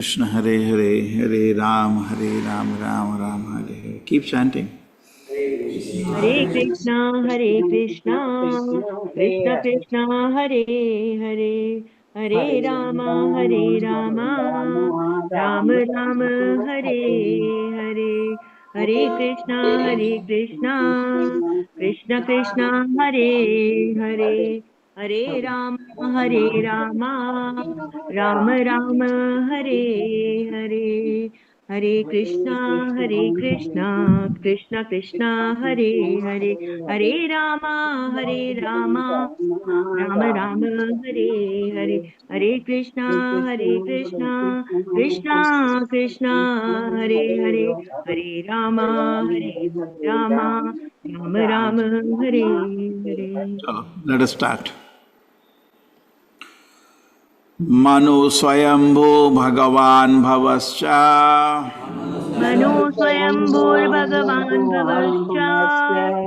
Krishna Hare Hare, Hare Ram, Ram Ram Hare Hare. Keep chanting. Hare Krishna, Krishna Krishna, Hare Hare, Hare Rama, Rama Rama, Hare Hare, Hare Krishna, Krishna Krishna, Hare Hare, Hare Rama, Rama Rama, Hare Hare. Hare Krishna, Krishna Krishna, Hare Hare, Hare Rama, Rama Rama, Hare Hare, Hare Krishna, Krishna Krishna, Hare Hare, Hare Rama, Rama Rama, Hare Hare. So, let us start. Manu Swayambhu Bhagavan Bhavascha Mano Swayambhur Bhagavan Bhavascha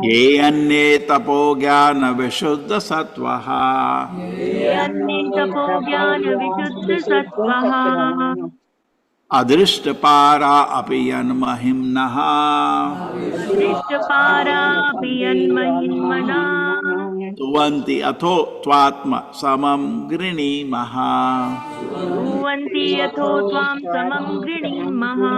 Ye Anne Tapo Jnana Vishuddha Sattvaha Yanni Tapo Jnana Vishuddha Sattvaha Adrishta Para Api Yanmahimnaha Adrishtapara Piyanmahinmana Tuvanti Atho Tvatma Samam Grini Maha Ruvanti Yatho Tvam Samam Grinim Maha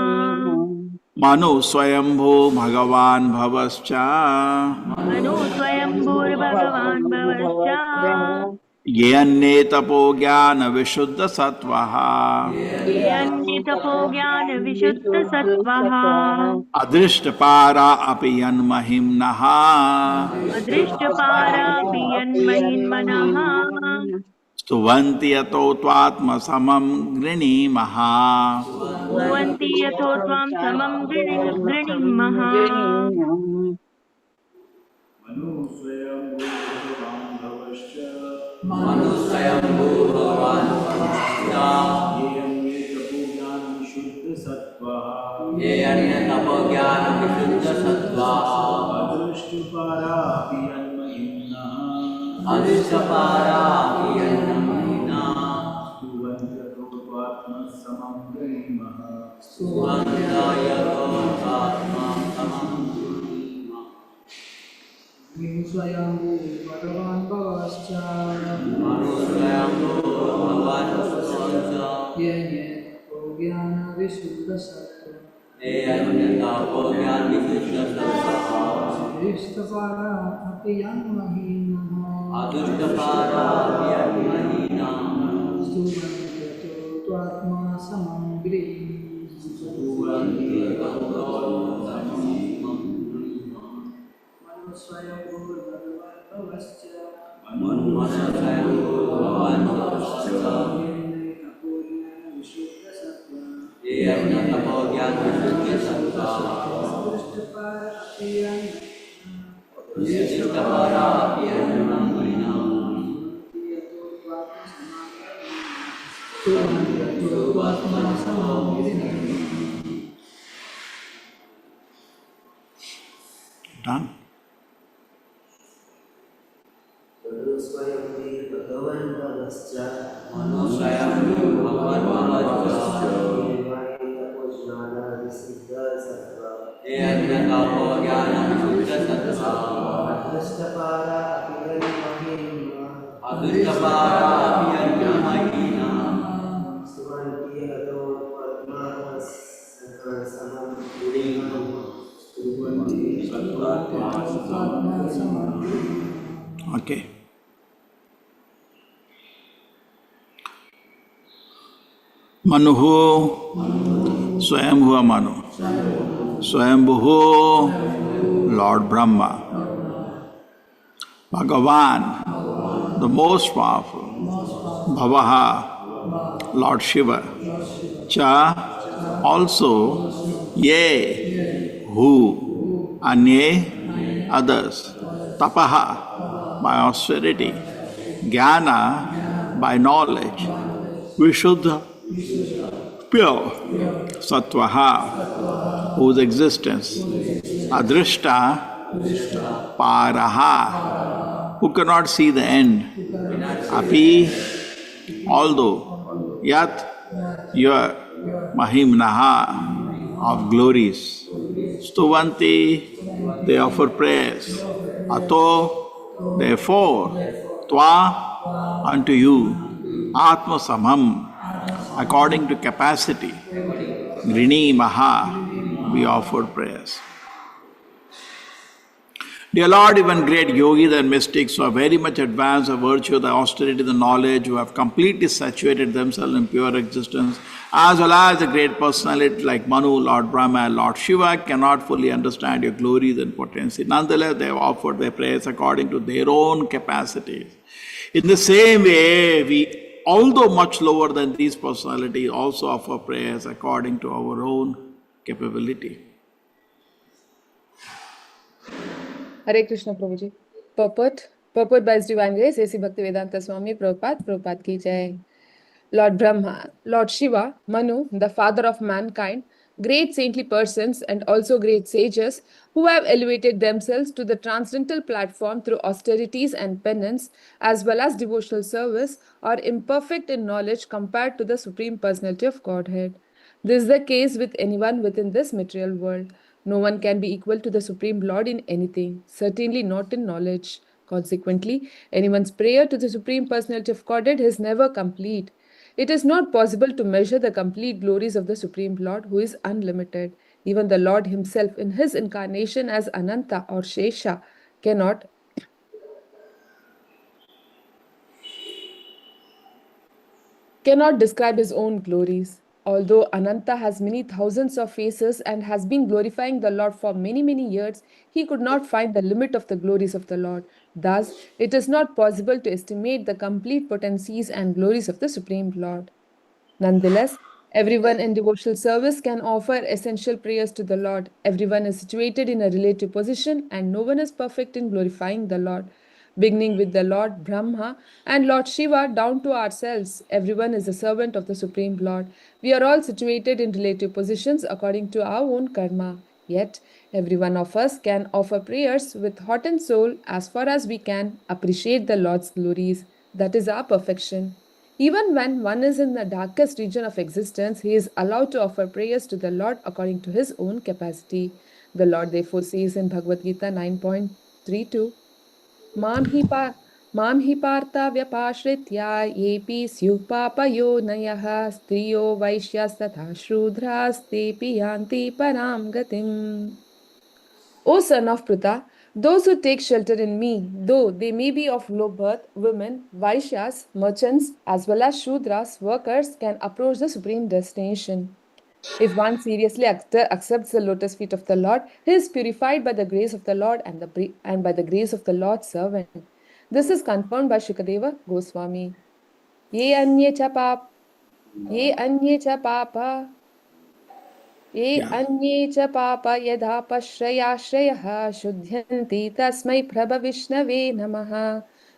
Manu Swayambhu Bhagavan Bhavascha Mano Swayambhur Bhagavan Bhavascha Ye Tapo Jnana Vishuddha Sattvaha Yanni Tapo Jnana Vishuddha Sattvaha Adrishta Para Api Yanmahimnaha Adrishtapara Piyanmahinmanaha Stuvanti Ato Tvatma Samam Grini Maha Ruvanti Yatho Tvam Samam Grinim Maha Manu Swayambhu Bhagavan Bhavascha Ye Anne Tapo Jnana Vishuddha Sattvaha Adrishtapara Piyanmahina Suvantaya Atma Samam Manu Swayambhu Bhagavan Bhavascha Manu Swayambhu Bhagavan Bhavascha Ye Jnana Vishuddha Sattva Ye Anne Tapo Jnana Vishuddha Sattvaha Adrishtapara Apiyanmahinaha Adrishtapara Piyanmahina Stuvantiyato Tvatma Samam Grinim Manu Swayambhu Bhagavan Bhavascha Manu Swayambhu Bhagavan Bhavascha Vishuddha Sattva Ye Anne Tapo Jnana Vishuddha Sattvaha Adrishtapara Apiyanmahinaha Adrishtapara Piyanmahina Done. Manu Swayambhu Bhagavan Bhavascha Ye Anne Tapo Jnana Vishuddha Sattva Adrishtapara Piyanmahina Okay. Manuhu Swayambhuva Manu. Swayambhuhu Lord Brahma. Bhagavan, the most powerful. Bhavaha, Lord Shiva. Cha, also, ye, who, anye, others. Tapaha, by austerity. Jnana, by knowledge. Vishuddha, pure. Sattvaha, whose existence. Adrishta, Paraha, who cannot see the end. Api, although, Yat, your Mahimnaha, of glories. Stuvanti, they offer prayers. Ato, therefore, Tva, unto you. Atma Samam, according to capacity. Grini Maha, we offer prayers. Dear Lord, even great yogis and mystics who are very much advanced of virtue, the austerity, the knowledge, who have completely saturated themselves in pure existence, as well as the great personality like Manu, Lord Brahma, and Lord Shiva, cannot fully understand your glories and potency. Nonetheless, they have offered their prayers according to their own capacities. In the same way, we, although much lower than these personalities, also offer prayers according to our own capability. Hare Krishna Prabhuji. Purport by His Divine Grace, A.C. Bhaktivedanta Swami Prabhupada ki jai. Lord Brahma, Lord Shiva, Manu, the father of mankind, great saintly persons and also great sages who have elevated themselves to the transcendental platform through austerities and penance as well as devotional service, are imperfect in knowledge compared to the Supreme Personality of Godhead. This is the case with anyone within this material world. No one can be equal to the Supreme Lord in anything, certainly not in knowledge. Consequently, anyone's prayer to the Supreme Personality of Godhead is never complete. It is not possible to measure the complete glories of the Supreme Lord, who is unlimited. Even the Lord himself, in his incarnation as Ananta or Shesha, cannot describe his own glories. Although Ananta has many thousands of faces and has been glorifying the Lord for many, many years, he could not find the limit of the glories of the Lord. Thus, it is not possible to estimate the complete potencies and glories of the Supreme Lord. Nonetheless, everyone in devotional service can offer essential prayers to the Lord. Everyone is situated in a relative position and no one is perfect in glorifying the Lord. Beginning with the Lord Brahma and Lord Shiva down to ourselves, everyone is a servant of the Supreme Lord. We are all situated in relative positions according to our own karma. Yet, every one of us can offer prayers with heart and soul as far as we can appreciate the Lord's glories. That is our perfection. Even when one is in the darkest region of existence, he is allowed to offer prayers to the Lord according to his own capacity. The Lord therefore says in Bhagavad Gita 9.32, Mam hi partha vyapashritya yepi syuh papayo nayaha striyo vaishyas tatha shrudras tepi yanti param gatim. O son of Pritha, those who take shelter in me, though they may be of low birth, women, Vaishyas, merchants, as well as Shudras, workers, can approach the supreme destination. If one seriously accepts the lotus feet of the Lord, he is purified by the grace of the Lord and by the grace of the Lord's servant. This is confirmed by Shukadeva Goswami. Ye anye cha papa ये अन्ये च पाप यदा पश्रयाश्रयः शुध्यन्ति तस्मै प्रभविष्णवे नमः.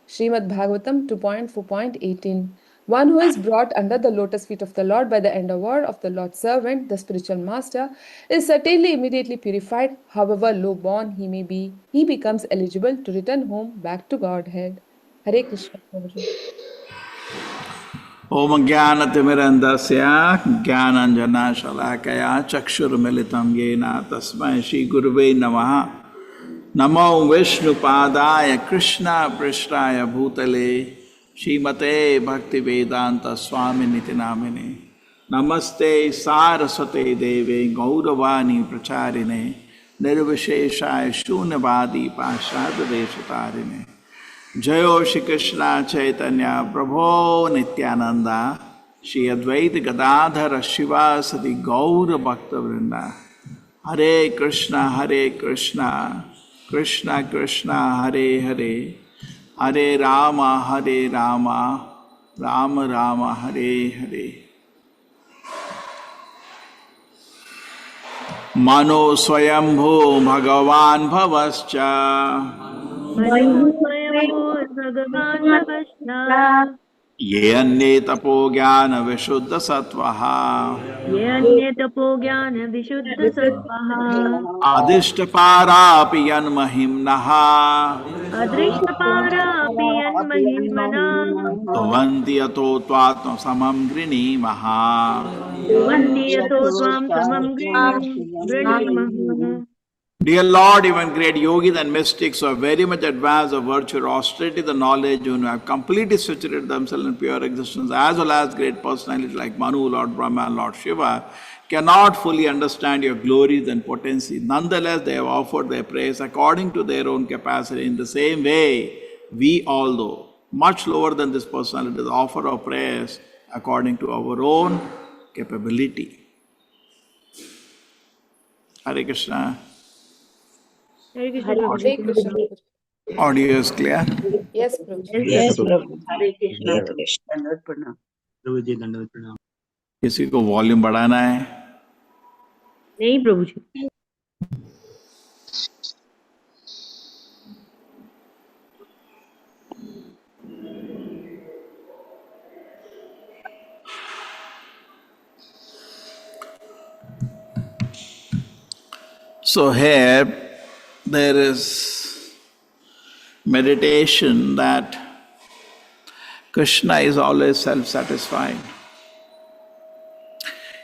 Srimad Bhagavatam 2.4.18. One who is brought under the lotus feet of the Lord by the endeavor of the Lord's servant, the spiritual master, is certainly immediately purified, however low born he may be. He becomes eligible to return home back to Godhead. Hare Krishna. Om Jnanatimirandasya Jnananjana Shalakaya Chakshurmilitam Yena Tasmai Shri Gurave Namaha Namo Vishnu Padaya Krishna Prishtaya Bhutale Shrimate Bhakti Vedanta Swami Nitinamine Namaste Saraswate Deve Gauravani Pracharine Nirvisheshaya Shunyavadi Pashad Deshatarine Jayo Shri Krishna Chaitanya Prabhu Nityananda Shri Advaita Gadadhara Shiva Sati Gaura Bhakta Vrinda Hare Krishna Krishna Krishna Hare Hare Hare Rama Rama Rama Hare Hare Mano Swayambhu Bhagavan Bhavascha Manu स्वयं भगवान् भवश्च ये अन्ये तपो ज्ञान विशुद्ध सत्वः ये अन्ये तपो ज्ञान विशुद्ध सत्त्वः अदिष्ट पारापि यन्महिम्नः अदृष्टपारापि यन्महिम्ना Tuvanti yato tvat samam grini maha. कुर्वन्ति यतो त्वां समं गृणीमः Dear Lord, even great yogis and mystics who are very much advanced of virtue, austerity, the knowledge, who have completely situated themselves in pure existence, as well as great personalities like Manu, Lord Brahma, and Lord Shiva, cannot fully understand your glories and potency. Nonetheless, they have offered their praise according to their own capacity. In the same way, we, although much lower than this personality, offer our prayers according to our own capability. Hare Krishna. Hare Krishna Prabhu ji Hare Krishna, Prabhuji. Audio is clear? Yes, Prabhuji. Yes, Yes, Prabhu. Hare Krishna. Dandavad Pranam. प्रभुजी दंडवत प्रणाम। किसी को volume बढ़ाना है? नहीं प्रभु जी So here there is meditation that Krishna is always self-satisfied.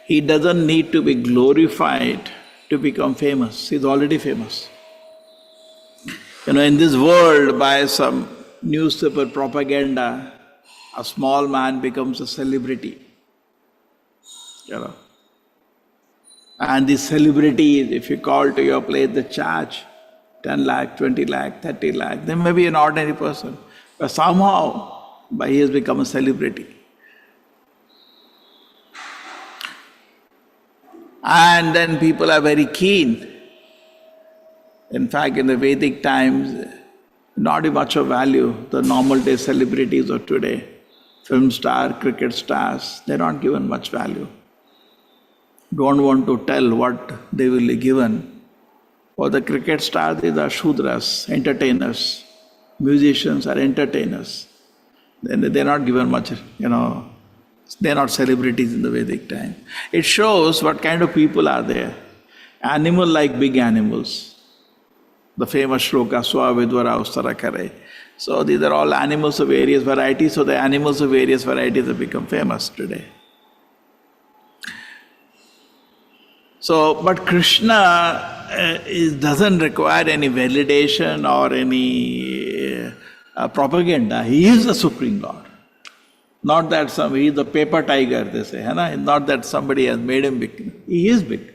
He doesn't need to be glorified to become famous. He's already famous. In this world, by some newspaper propaganda, a small man becomes a celebrity. And the celebrities, if you call to your place, they charge 10 lakh, 20 lakh, 30 lakh. They may be an ordinary person, but somehow he has become a celebrity. And then people are very keen. In fact, in the Vedic times, not much of value, the normal day celebrities of today, film stars, cricket stars, they're not given much value. Don't want to tell what they will be given. For the cricket stars, these are Shudras, entertainers. Musicians are entertainers. They're not given much, they're not celebrities in the Vedic time. It shows what kind of people are there. Animal like big animals. The famous shloka, Swa Vidvara Ustara Kare. So these are all animals of various varieties, so the animals of various varieties have become famous today. So, but Krishna doesn't require any validation or any propaganda. He is the Supreme Lord. Not that he is the paper tiger, they say. Not that somebody has made him big. He is big.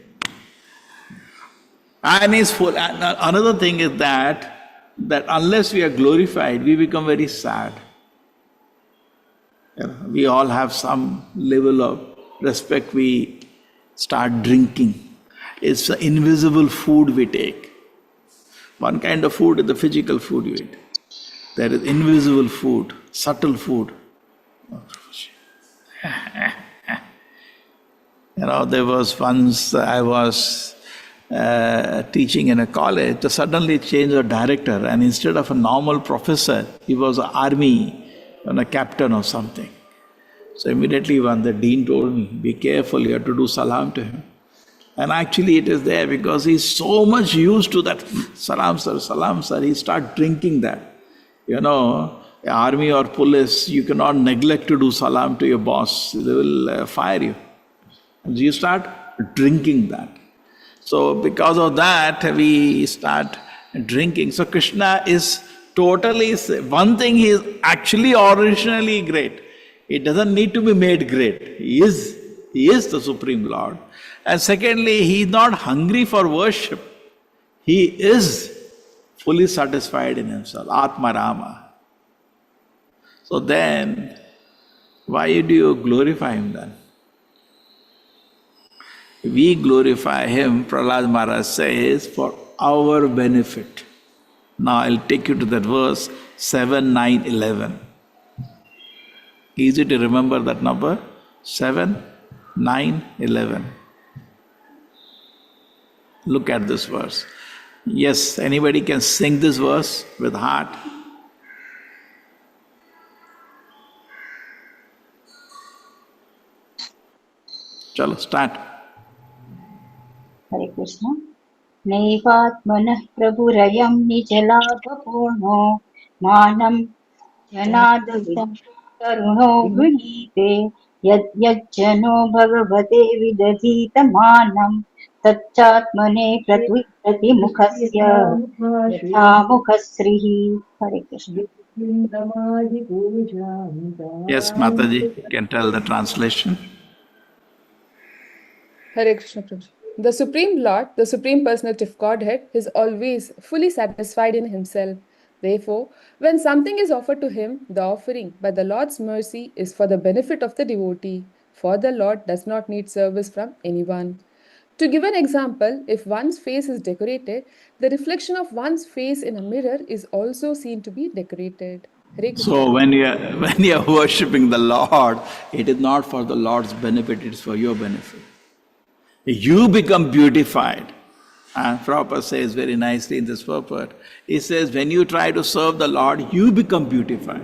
And he's full. And another thing is that unless we are glorified, we become very sad. We all have some level of respect. We start drinking. It's the invisible food we take. One kind of food is the physical food you eat. There is invisible food, subtle food. There was once I was teaching in a college, to suddenly change the director, and instead of a normal professor, he was an army a captain or something. So immediately when the dean told me, be careful, you have to do salam to him. And actually it is there because he's so much used to that salam sir, he start drinking that. Army or police, you cannot neglect to do salam to your boss, they will fire you. And you start drinking that. So because of that, we start drinking. So Krishna is totally, one thing, he is actually originally great. It doesn't need to be made great. He is the Supreme Lord. And secondly, he is not hungry for worship. He is fully satisfied in himself, Atma Rama. So then, why do you glorify him then? We glorify him, Prahlad Maharaj says, for our benefit. Now I'll take you to that verse 7, 9, 11. Easy to remember that number? 7, 9, 11. Look at this verse. Yes, anybody can sing this verse with heart? Chalo, start. Hare Krishna. Naivatmanah prabhurayam nijalapapuno manam janadavidam तरुणो गृहीते यद्यज्जनो भगवते विदधीतमानं तच्चात्मने प्रतिमुखस्य यथा मुखश्रीः हरे Krishna Yes, Mataji, you can tell the translation. Hare Krishna Prabhu. The Supreme Lord, the Supreme Personality of Godhead, is always fully satisfied in Himself. Therefore, when something is offered to Him, the offering by the Lord's mercy is for the benefit of the devotee, for the Lord does not need service from anyone. To give an example, if one's face is decorated, the reflection of one's face in a mirror is also seen to be decorated. Hare Krishna So Prabhu. when you are worshipping the Lord, it is not for the Lord's benefit, it is for your benefit. You become beautified. And Prabhupada says very nicely in this purport, he says, when you try to serve the Lord, you become beautified.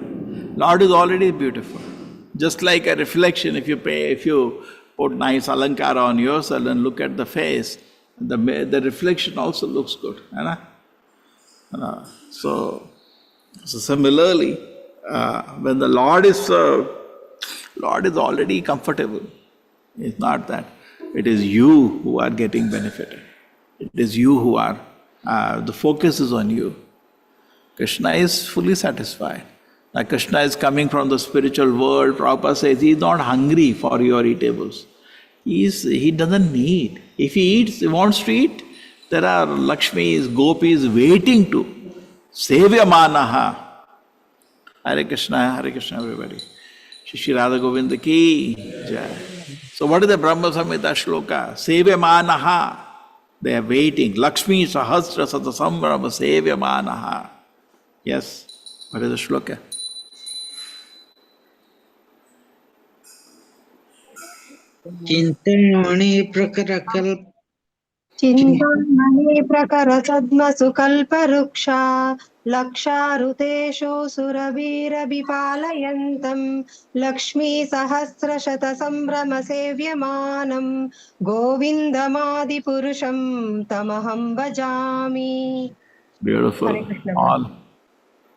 Lord is already beautiful. Just like a reflection, if you put nice alankara on yourself and look at the face, the reflection also looks good. Right? So similarly, when the Lord is served, Lord is already comfortable. It's not that. It is you who are getting benefited. It is you who are, the focus is on you. Krishna is fully satisfied. Now Krishna is coming from the spiritual world. Prabhupada says he is not hungry for your eatables. He doesn't need. If he wants to eat, there are Lakshmis, gopis waiting to. Seva manaha. Hare Krishna, everybody. Shri Radha Govinda ki jai. So what is the Brahma Samhita shloka? Seva manaha. They are waiting. Lakshmi sahasra satasambrama seva manaha. Yes. What is the shloka? Chintamani प्रकरकल्प Chintamani प्रखरसद्मसुकल्पवृक्षा लक्षारुतेषु सुरवीरविपालयन्तं लक्ष्मीसहस्रशतसम्भ्रमसेव्यमानं गोविन्दमादिपुरुषं तमहं भजामि. Beautiful. Hare Krishna.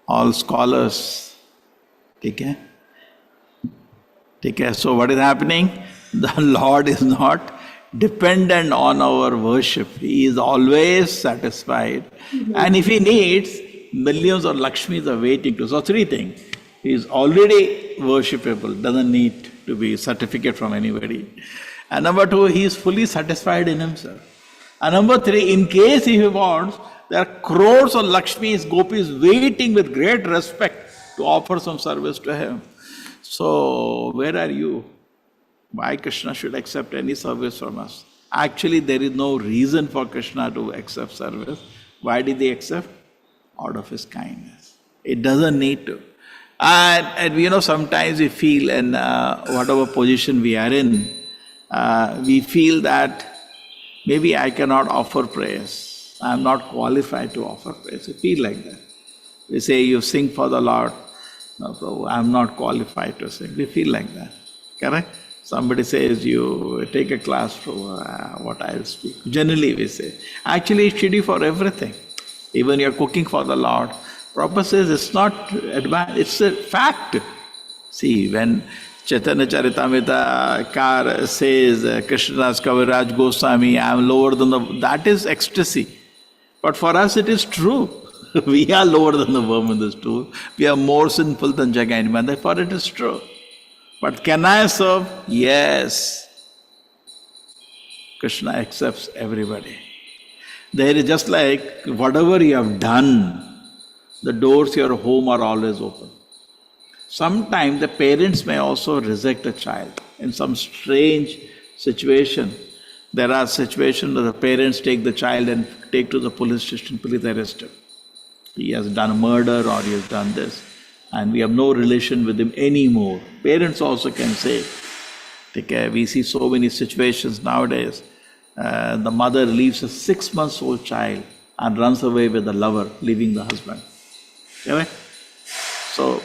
All scholars. Okay? Okay, so what is happening? The Lord is not dependent on our worship. He is always satisfied. And if He needs, millions of Lakshmis are waiting to. So three things. He is already worshipable, doesn't need to be certificate from anybody. And number two, He is fully satisfied in Himself. And number three, in case He wants, there are crores of Lakshmis, gopis waiting with great respect to offer some service to Him. So, where are you? Why Krishna should accept any service from us? Actually, there is no reason for Krishna to accept service. Why did He accept? Out of His kindness. It doesn't need to. And sometimes we feel in whatever position we are in, we feel that maybe I cannot offer praise. I am not qualified to offer praise. We feel like that. We say, you sing for the Lord. No, Prabhu, I am not qualified to sing. We feel like that. Correct? Somebody says, you take a class for what I'll speak. Generally we say. Actually, it should be for everything. Even you're cooking for the Lord. Prabhupada says it's not advanced, it's a fact. See, when Chaitanya Charitamrita Kar says, Krishnadas Kaviraj Goswami, I am lower than that is ecstasy. But for us it is true. We are lower than the worm in this stool. We are more sinful than Jagannatha. Therefore it is true. But can I serve? Yes. Krishna accepts everybody. There is just like whatever you have done, the doors to your home are always open. Sometimes the parents may also reject a child. In some strange situation, there are situations where the parents take the child and take to the police station, police arrest him. He has done a murder or he has done this, and we have no relation with him anymore. Parents also can say, okay, we see so many situations nowadays. The mother leaves a 6-month-old child and runs away with the lover, leaving the husband. Okay? So,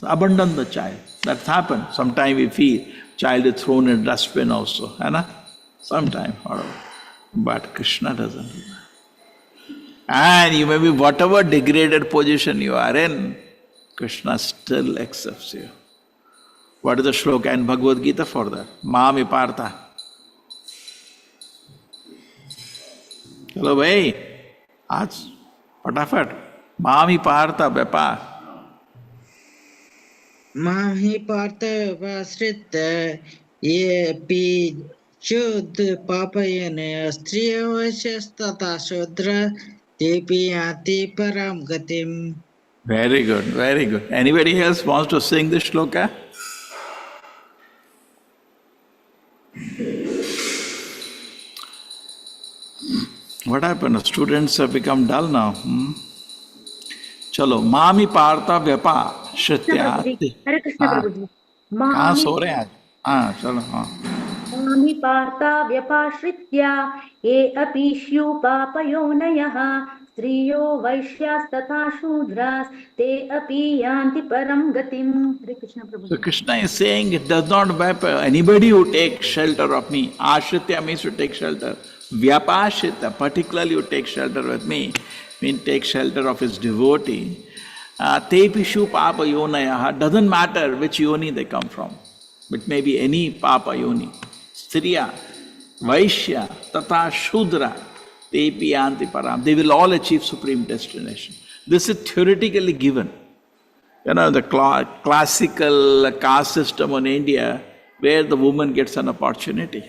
abandon the child. That's happened. Sometimes we feel child is thrown in a dustbin also. Sometimes, but Krishna doesn't do that. And you may be whatever degraded position you are in, Krishna still accepts you. What is the shloka in Bhagavad Gita for that? Mami Partha. चलो भाई आज फटाफट मामी पार्था व्यापार माहि पार्थवाश्रित ये P शुद्ध पापयन स्त्रियवशस्तथा शूद्र तेपि यान्ति परां गतिम्. Very good, very good. Anybody else wants to sing this shloka? What happened? Students have become dull now. चलो मामी पार्था व्यपा श्रुत्याति. हरे कृष्ण प्रभु जी. कहाँ सो रहे हैं आज? हाँ चलो हाँ. मामि पार्था व्यपाश्रित्या ये अपि स्युः पापयोनयः स्त्रियो वैश्यास्तथा शूद्रास् ते अपि यान्ति परं गतिम्. हरे कृष्ण प्रभु So ji. Krishna is saying it does not wipe anybody who takes shelter of me. Ashritya means to take shelter. Vyapashita, particularly you take shelter with me, means take shelter of his devotee. Tepishu papa yonayaha, doesn't matter which yoni they come from. It may be any papa yoni. Striya, Vaishya, Tata Shudra, Tepi Yanti Param. They will all achieve supreme destination. This is theoretically given. You know, the classical caste system in India, where the woman gets an opportunity.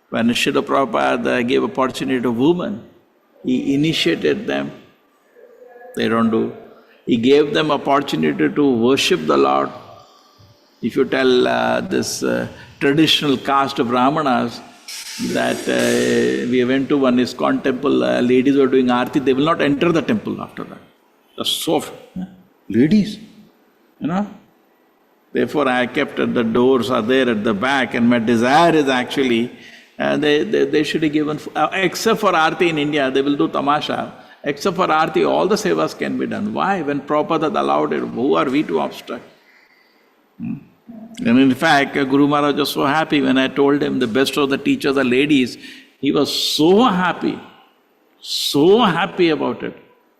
When Srila Prabhupada gave opportunity to women, he initiated them. They don't do. He gave them opportunity to worship the Lord. If you tell this traditional caste of Brahmanas that we went to one ISKCON temple, ladies were doing arti, they will not enter the temple after that. That's so, ladies, you know. Therefore I kept at the doors are there at the back, and my desire is actually they should be given, except for arti in India, they will do tamasha. Except for arti, all the sevas can be done. Why? When Prabhupada had allowed it, who are we to obstruct? And in fact, Guru Maharaj was so happy when I told him the best of the teachers are ladies. He was so happy about it.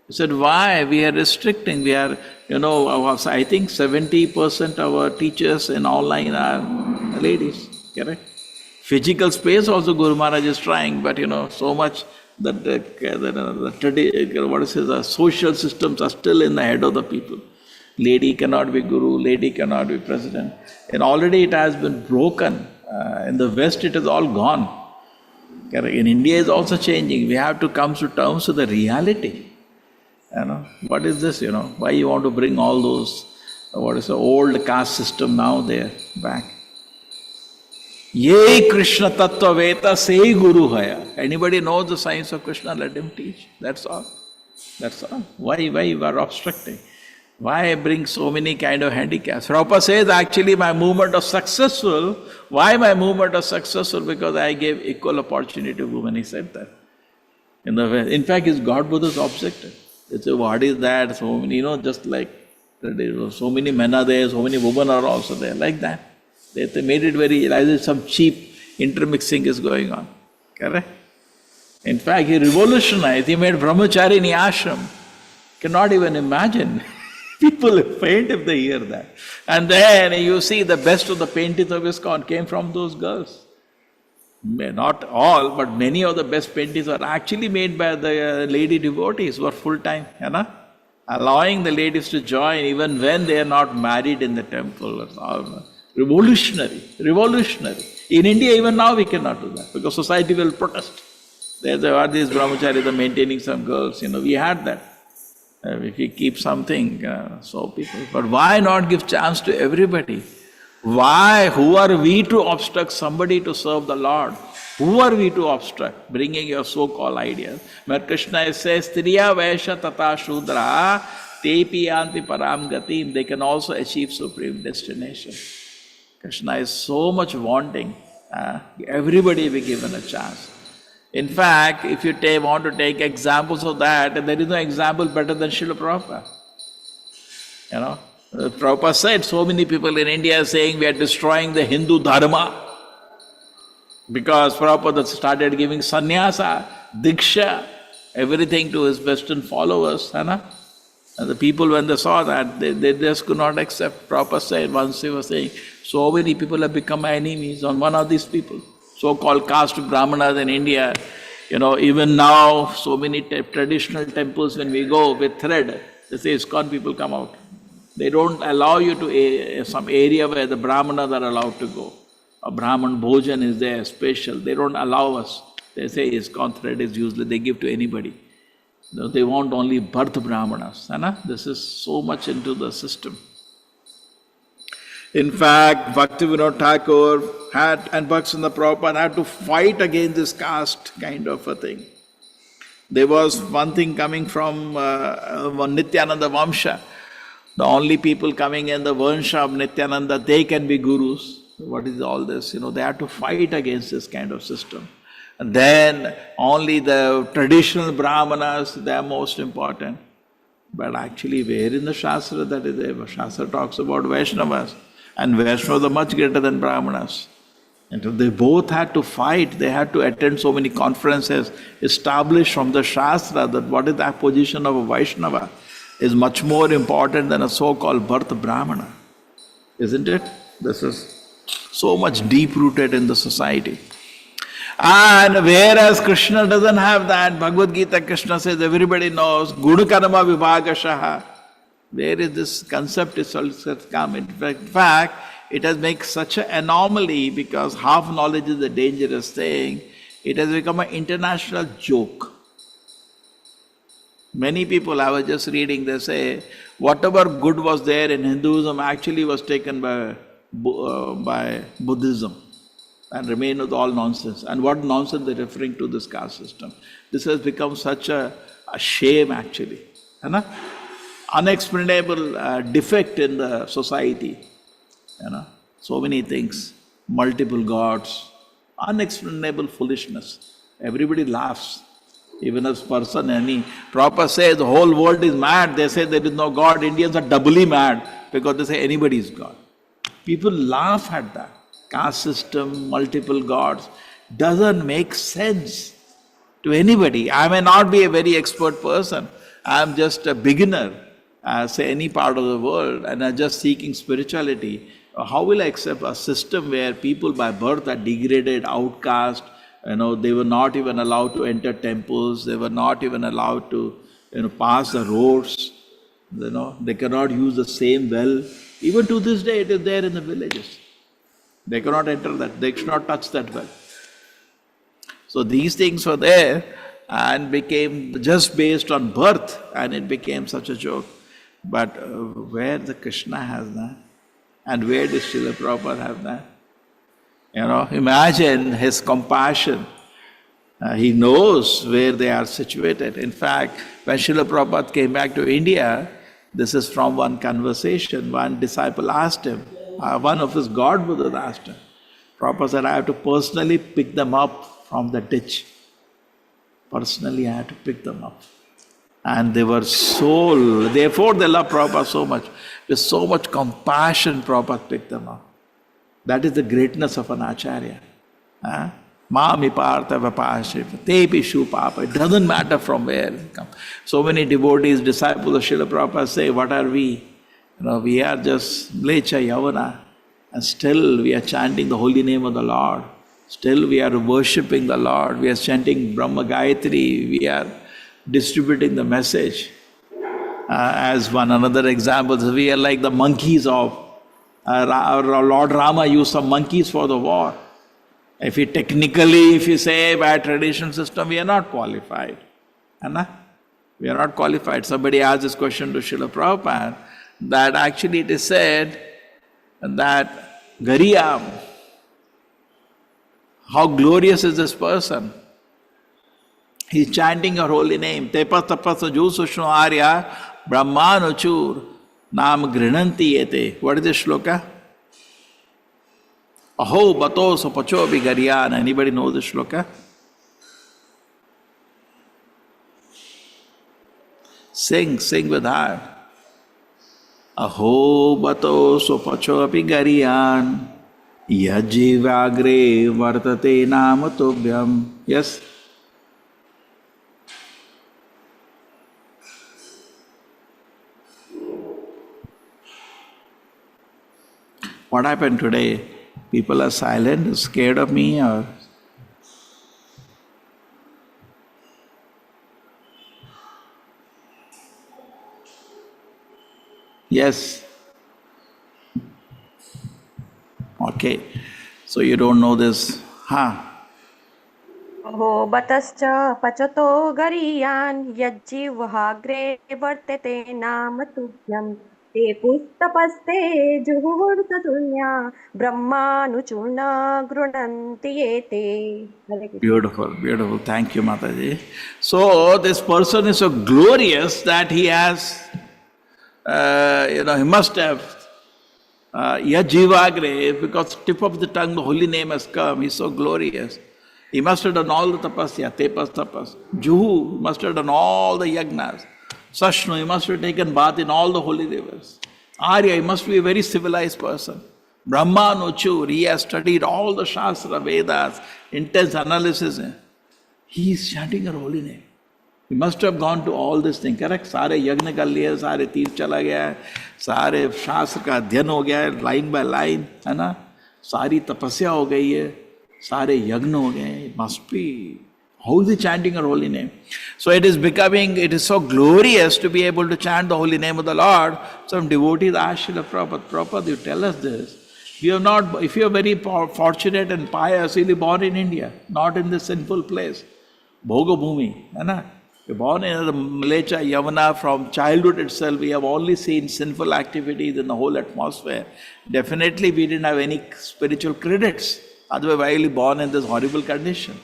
He said, why? We are restricting. We are, I think 70% of our teachers in online are ladies, correct? Physical space also Guru Maharaj is trying, but so much that the social systems are still in the head of the people. Lady cannot be guru, lady cannot be president. And already it has been broken. In the West it is all gone. In India is also changing. We have to come to terms with the reality. What is this, Why you want to bring all those, old caste system now there, back? Ye Krishna Tattva Veta Sei Guru Haya. Anybody knows the science of Krishna, let him teach. That's all. That's all. Why you are obstructing? Why bring so many kind of handicaps? Prabhupada says actually my movement was successful. Why my movement was successful? Because I gave equal opportunity to women. He said that. In fact, his God Buddha's objective. He said, what is that? So many, just like so many men are there, so many women are also there, like that. They made it very, like some cheap intermixing is going on. Correct? In fact, he revolutionized, he made brahmachari in the ashram. Cannot even imagine. People faint if they hear that. And then you see the best of the paintings of ISKCON came from those girls. Not all, but many of the best paintings are actually made by the lady devotees who are full-time, allowing the ladies to join even when they are not married in the temple. Revolutionary. In India, even now we cannot do that because society will protest. There are these brahmacharis are maintaining some girls, we had that. If you keep something, so people. But why not give chance to everybody? Why? Who are we to obstruct somebody to serve the Lord? Who are we to obstruct? Bringing your so-called ideas. But Krishna says, Striya Vaishya Tata Shudra Tepi Yanti Param Gatim. They can also achieve supreme destination. Krishna is so much wanting. Everybody be given a chance. In fact, if you want to take examples of that, there is no example better than Srila Prabhupada. Prabhupada said, so many people in India are saying we are destroying the Hindu dharma because Prabhupada started giving sannyasa, diksha, everything to his Western followers. And the people, when they saw that, they just could not accept. Prabhupada said, once he was saying, so many people have become enemies on one of these people, so-called caste Brahmanas in India. Even now, so many traditional temples, when we go with thread, they say ISKCON people come out. They don't allow you to some area where the Brahmanas are allowed to go. A Brahman bhojan is there, special. They don't allow us. They say ISKCON thread is useless, they give to anybody. They want only birth Brahmanas. This is so much into the system. In fact, Bhaktivinoda Thakur and Bhaktivinoda Prabhupada had to fight against this caste kind of a thing. There was one thing coming from Nityananda Vamsha. The only people coming in the Vansha of Nityananda, they can be gurus. What is all this? They had to fight against this kind of system. And then only the traditional Brahmanas, they are most important. But actually, where in the Shastra that is there? Shastra talks about Vaishnavas. And Vaishnavas are much greater than Brahmanas. And so they both had to fight. They had to attend so many conferences, established from the Shastra that what is the position of a Vaishnava is much more important than a so-called birth Brahmana. Isn't it? This is so much deep-rooted in the society. And whereas Krishna doesn't have that, Bhagavad Gita, Krishna says, everybody knows, Gunakarma Vibhagashaha. Where is this concept is also come? In fact, it has made such an anomaly because half knowledge is a dangerous thing. It has become an international joke. Many people, I was just reading, they say, whatever good was there in Hinduism actually was taken by Buddhism and remained with all nonsense. And what nonsense they're referring to this caste system. This has become such a shame actually. Unexplainable defect in the society. So many things, multiple gods, unexplainable foolishness. Everybody laughs. Even as person, Prabhupada says the whole world is mad. They say there is no God. Indians are doubly mad because they say anybody is God. People laugh at that. Caste system, multiple gods, doesn't make sense to anybody. I may not be a very expert person. I am just a beginner, say any part of the world, and I'm just seeking spirituality. How will I accept a system where people by birth are degraded, outcast? They were not even allowed to enter temples. They were not even allowed to, pass the roads. They cannot use the same well. Even to this day, it is there in the villages. They cannot enter that. They should not touch that well. So these things were there and became just based on birth, and it became such a joke. But where the Krishna has that? And where does Srila Prabhupada have that? Imagine his compassion. He knows where they are situated. In fact, when Srila Prabhupada came back to India, this is from one conversation, one disciple asked him, one of his god brothers asked him, Prabhupada said, I have to personally pick them up from the ditch. Personally, I had to pick them up. And they were therefore they love Prabhupada so much. With so much compassion, Prabhupada picked them up. That is the greatness of an acharya. Mami partha vapashriva, tepi shu papa. It doesn't matter from where it comes. So many devotees, disciples of Srila Prabhupada say, what are we? We are just mlecha yavana. And still we are chanting the holy name of the Lord. Still we are worshipping the Lord. We are chanting Brahma Gayatri. We are distributing the message. As one another example, we are like the monkeys of Lord Rama used some monkeys for the war. If you say by traditional system, we are not qualified. We are not qualified. Somebody asked this question to Srila Prabhupada, that actually it is said that Gariyam, how glorious is this person? He is chanting your holy name. Tepas tapas ju sushnu arya brahmanuchur nam grinanti ete. What is this shloka? Aho bato so pacho bigariyan. Anybody know this shloka? Sing with heart. Aho bato so pacho bigariyan. Yajivagre vartate nama tobhyam. Yes? What happened today? People are silent, scared of me, or yes? Okay. So you don't know this. Huh? अहो बतश्च पचतो गरीयान् यज्जिह्वाग्रे वर्तते नाम तुभ्यं ते पुस्तपस्ते जुहुर्ततुल्या ब्रह्मानुचूर्णा गृह्णन्ति एते. Hare Krishna. Beautiful, beautiful. Thank you, Mataji. So this person is so glorious that he has, he must have Yajivagre, because tip of the tongue, the holy name has come. He's so glorious. He must have done all the tapasya, tapas. Juhu must have done all the yagnas. Sashnu, he must have taken bath in all the holy rivers. Arya, he must be a very civilized person. Brahma Nuchur, he has studied all the Shastra, Vedas, intense analysis. He is chanting her holy name. He must have gone to all this thing, correct? Sare yagna kar liye, sare तीर्थ चला गया है, सारे शास्त्र का अध्ययन हो गया है, line by line, है ना? सारी तपस्या हो गई है, सारे यज्ञ हो गए. It must be. How is he chanting her holy name? So it is so glorious to be able to chant the holy name of the Lord. Some devotees asked Srila Prabhupada, Prabhupada, you tell us this. If you are very fortunate and pious, you'll be born in India, not in this sinful place. Bhoga Bhumi, है ना? You're born in the Malecha, Yavana, from childhood itself, we have only seen sinful activities in the whole atmosphere. Definitely we didn't have any spiritual credits. Otherwise, why are you born in this horrible condition?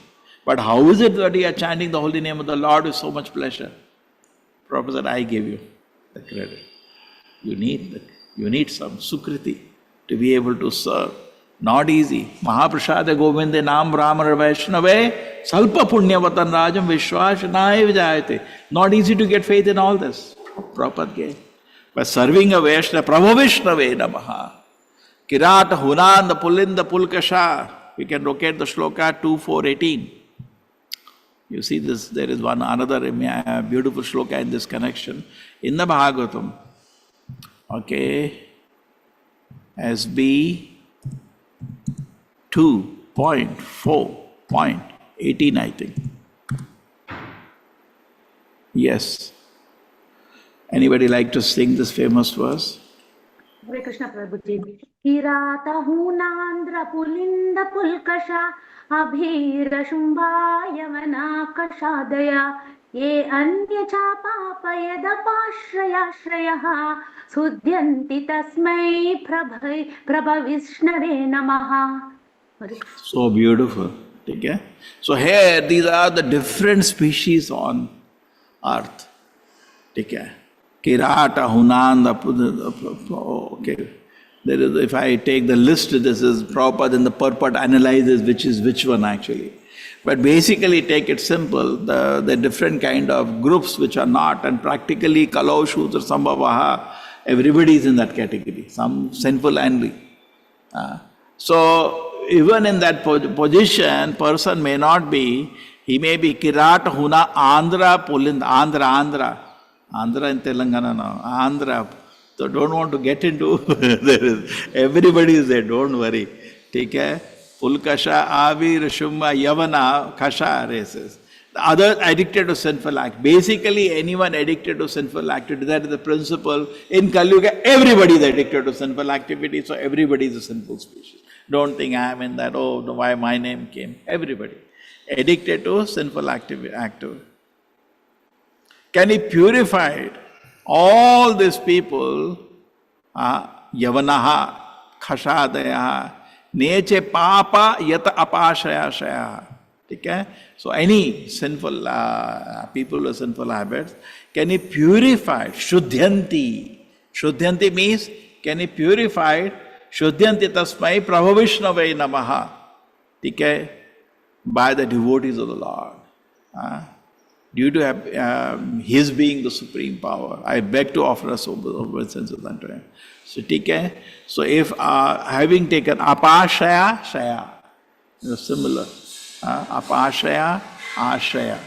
But how is it that you are chanting the holy name of the Lord with so much pleasure? Prabhupada said, I give you the credit. You need some sukriti to be able to serve. Not easy. Mahaprasada Govinda Nam Brahmana Vaishnave Salpa Punyavatan Rajam Vishwashanaya Vijayate. Not easy to get faith in all this. Prabhupada gave. By serving a Vaishnava, Prabhu Vishnave Namaha. Kirata Hunanda Pulinda Pulkasha. We can locate the shloka 2.4.18. You see this, there is another beautiful shloka in this connection. In the Bhagavatam, okay, SB 2.4.18, I think. Yes. Anybody like to sing this famous verse? Hare Krishna Prabhuji. Kirata hunandra pulinda pulkasha abhira shumbhaya kashadaya ye anya chapapayada pashrayashrayah sudhyanti tasmai prabhavishnave namaha. So beautiful. Okay? So here, these are the different species on earth. Okay? Kirata, Hunanda, okay. There is, if I take the list, this is Prabhupada in the purport analyzes which is which one actually. But basically take it simple, the different kind of groups which are not, and practically Kalau, Shudra, Sambhavaha, everybody is in that category, some sinful and so even in that position, person may not be, he may be Kirat, Huna, Andhra, Pulind, Andhra in Telangana now, Andhra. So don't want to get into, everybody is there, don't worry. Take care. Pulkasha, Avir, Shumba, Yavana, Kasha races. The other addicted to sinful act. Basically anyone addicted to sinful activity, that is the principle. In Kali Yuga, everybody is addicted to sinful activity, so everybody is a sinful species. Don't think I am in that, oh, why my name came. Everybody. Addicted to sinful activity. Can he purify all these people, Yavanaha, Khashadaya, Neche Papa Yata Apashaya Shaya. Okay? So any sinful people with sinful habits, can he purify? Shuddhyanti. Shuddhyanti means, can he purify? Shuddhyanti tasmai prabhavishnave namaha. Okay? By the devotees of the Lord. Due to His being the supreme power, I beg to offer us obeisances unto Him. So, so if having taken apashaya, shaya, similar. Apashaya, ashraya,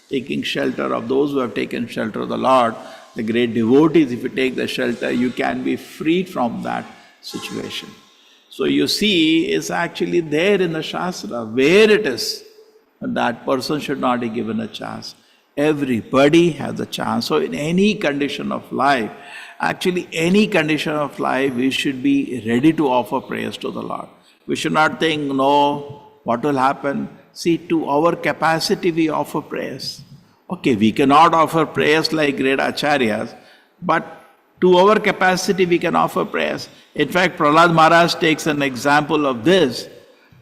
taking shelter of those who have taken shelter of the Lord, the great devotees, if you take the shelter, you can be freed from that situation. So you see, it's actually there in the Shastra, where it is. That person should not be given a chance. Everybody has a chance. So in any condition of life, actually any condition of life, we should be ready to offer prayers to the Lord. We should not think, no, what will happen? See, to our capacity we offer prayers. Okay, we cannot offer prayers like great acharyas, but to our capacity we can offer prayers. In fact, Prahlad Maharaj takes an example of this,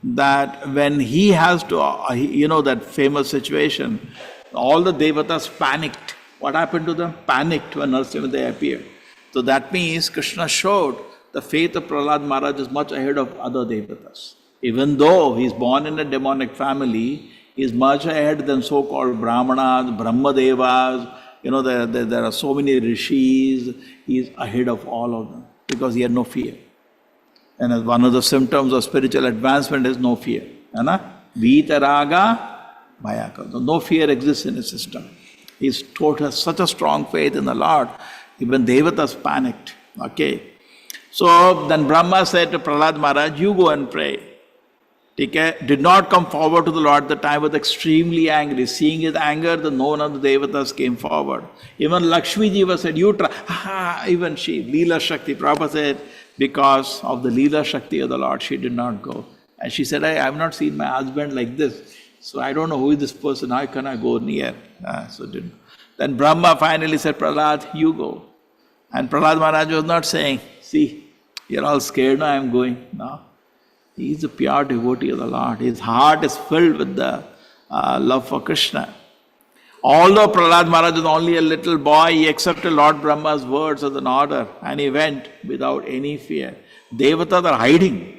that when he has to, that famous situation, all the devatas panicked. What happened to them? Panicked when Narasimha appeared. So that means Krishna showed the faith of Prahlad Maharaj is much ahead of other devatas. Even though he is born in a demonic family, he is much ahead than so-called Brahmanas, Brahmadevas. There are so many rishis. He is ahead of all of them because he had no fear. And as one of the symptoms of spiritual advancement is no fear. Vitaraga, Bhayaka. No fear exists in his system. He has such a strong faith in the Lord. Even devatas panicked. Okay. So then Brahma said to Prahlad Maharaj, you go and pray. Did not come forward to the Lord at the time, was extremely angry. Seeing his anger, the none of the devatas came forward. Even Lakshmi Jiva said, you try. Even she, Leela Shakti. Prabhupada said, because of the Leela Shakti of the Lord, she did not go. And she said, I have not seen my husband like this. So I don't know who is this person, how can I go near? Then Brahma finally said, Prahlad, you go. And Prahlad Maharaj was not saying, see, you're all scared now, I'm going. No. He is a pure devotee of the Lord. His heart is filled with the love for Krishna. Although Prahlad Maharaj was only a little boy, he accepted Lord Brahma's words as an order and he went without any fear. Devatas are hiding.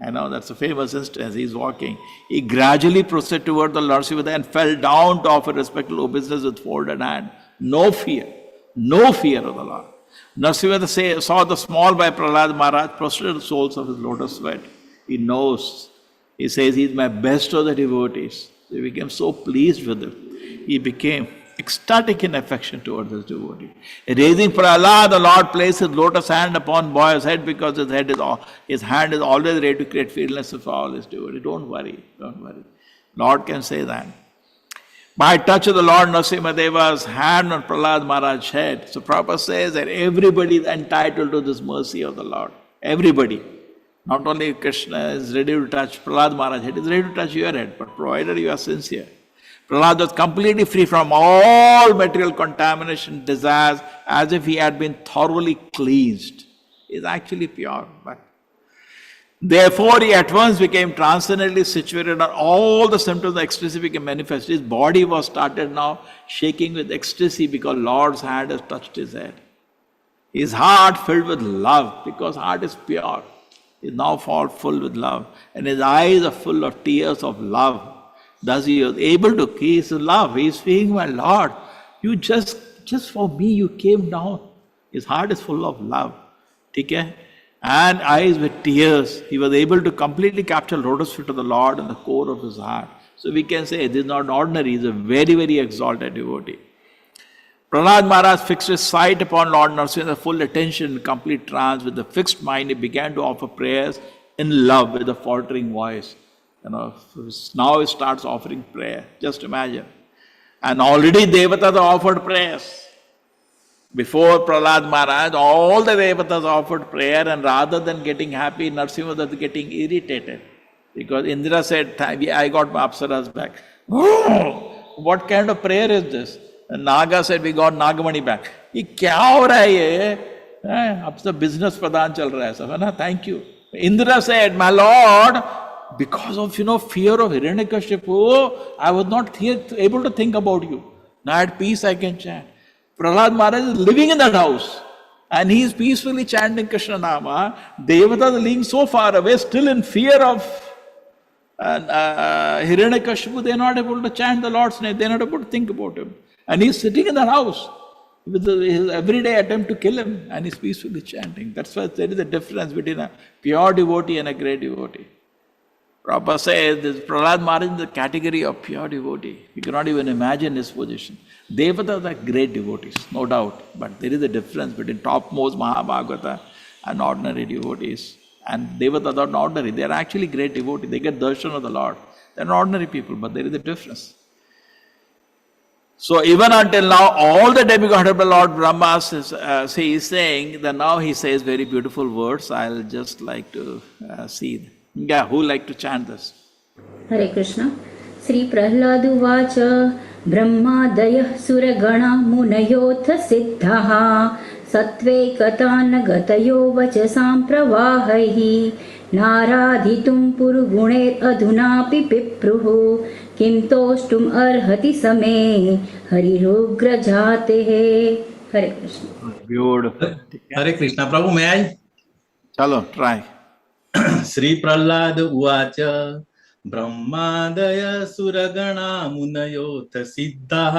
I know that's a famous instance. He's walking. He gradually proceeded toward the Lord Shiva and fell down to offer respectful obeisance with folded hand. No fear of the Lord. Narasimha saw the small boy Prahlad Maharaj prostrated the soles of his lotus feet. He knows. He says, he is my best of the devotees. So he became so pleased with him. He became ecstatic in affection towards this devotee. Raising Prahlad, the Lord placed his lotus hand upon boy's head because his hand is always ready to create fearlessness for all his devotees. Don't worry. Lord can say that. By touch of the Lord Narasimha Deva's hand on Prahlad Maharaj's head. So Prabhupada says that everybody is entitled to this mercy of the Lord. Everybody. Not only Krishna is ready to touch Prahlad Maharaj's head, he is ready to touch your head, but provided you are sincere. Prahlad was completely free from all material contamination, desires, as if he had been thoroughly cleansed. He is actually pure. But therefore, he at once became transcendently situated on all the symptoms of ecstasy became manifest. His body was started now shaking with ecstasy because Lord's hand has touched his head. His heart filled with love because heart is pure. He is now full with love. And his eyes are full of tears of love. Thus he was able to kiss love. He is saying, my Lord, you just for me you came down. His heart is full of love. Okay? And eyes with tears. He was able to completely capture lotus feet of the Lord in the core of his heart. So we can say this is not ordinary, he is a very, very exalted devotee. Prahlad Maharaj fixed his sight upon Lord Narasimha, full attention, complete trance. With a fixed mind, he began to offer prayers in love with a faltering voice. Now he starts offering prayer. Just imagine. And already devatas have offered prayers. Before Prahlad Maharaj, all the devatas offered prayer, and rather than getting happy, Narasimha was getting irritated. Because Indra said, I got my apsaras back. Oh, what kind of prayer is this? And Naga said, we got Nagamani back. Ye kya ho raha hai ye? Ab to business pradhan chal raha hai sab, hai na? Thank you. Indra said, my Lord, because of fear of Hiranyakashipu, I was not able to think about you. Now at peace I can chant. Prahlad Maharaj is living in that house and he is peacefully chanting Krishna Nama. Devatas are living so far away, still in fear of Hiranyakashipu. They are not able to chant the Lord's name. They are not able to think about him. And he is sitting in that house with his everyday attempt to kill him, and he is peacefully chanting. That's why there is a difference between a pure devotee and a great devotee. Prabhupada says this Prahlad Maharaj is the category of pure devotee. You cannot even imagine his position. Devatas are great devotees, no doubt. But there is a difference between topmost Mahabhagavata and ordinary devotees. And Devata are not ordinary, they are actually great devotees, they get darshan of the Lord. They are not ordinary people, but there is a difference. So even until now, all the demigods of the Lord Brahma he is saying that now he says very beautiful words. I'll just like to see. Yeah, who like to chant this? हरे कृष्ण श्री प्रह्लाद उवाच ब्रह्मादयः सुरगणा मुनयोऽथ सिद्धाः सत्त्वैकतानगतयो वचसां प्रवाहैः नाराधितुं पुरुगुणैरधुनापि पिप्रुः किं तोष्टुम् अर्हति समे हरिरुग्रजातेः हरे Krishna Beautiful. हरे कृष्ण प्रभु मैं आई Chalo, try. Shri Prahlad उवाच ब्रह्मादय सुरगणा मुनयोऽथ सिद्धाः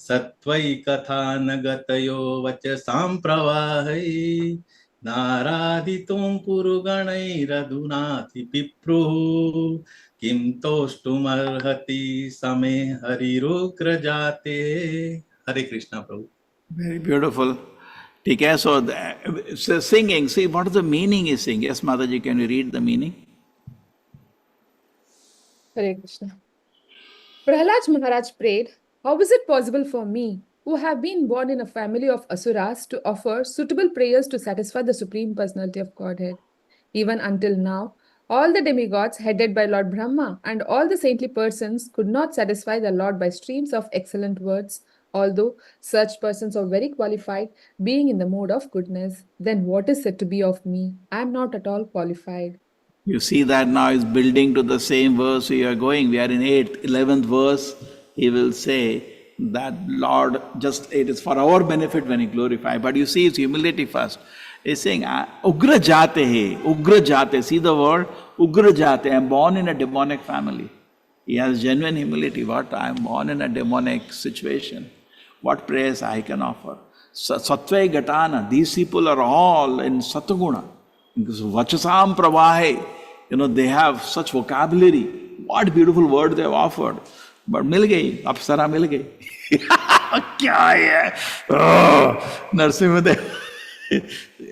सत्त्वैकथानगतयो वचसां प्रवाहै नाराधितुं पुरुगणैरधुनाति पिप्रुः किं तोष्टुमर्हति समे हरिरुग्रजाते हरे कृष्ण प्रभु Very beautiful. Okay, so, so singing, see what is the meaning is singing. Yes, Mataji, can you read the meaning? Hare Krishna. Prahlad Maharaj prayed, "How is it possible for me, who have been born in a family of asuras, to offer suitable prayers to satisfy the Supreme Personality of Godhead? Even until now, all the demigods headed by Lord Brahma and all the saintly persons could not satisfy the Lord by streams of excellent words, although such persons are very qualified, being in the mode of goodness. Then what is said to be of me? I am not at all qualified." You see that now is building to the same verse we are going. We are in 8th, 11th verse. He will say that Lord, just it is for our benefit when he glorify. But you see his humility first. He's saying, Ugra jate he, Ugra jate. See the word? Ugra jate. I am born in a demonic family. He has genuine humility. What? I am born in a demonic situation. What prayers I can offer? Sattva Gatana. These people are all in Sataguna. Because Vachasam Pravahe, they have such vocabulary. What beautiful word they have offered. But mil gayi, apsara mil gayi. Kya hai? Oh, Narsimhadev.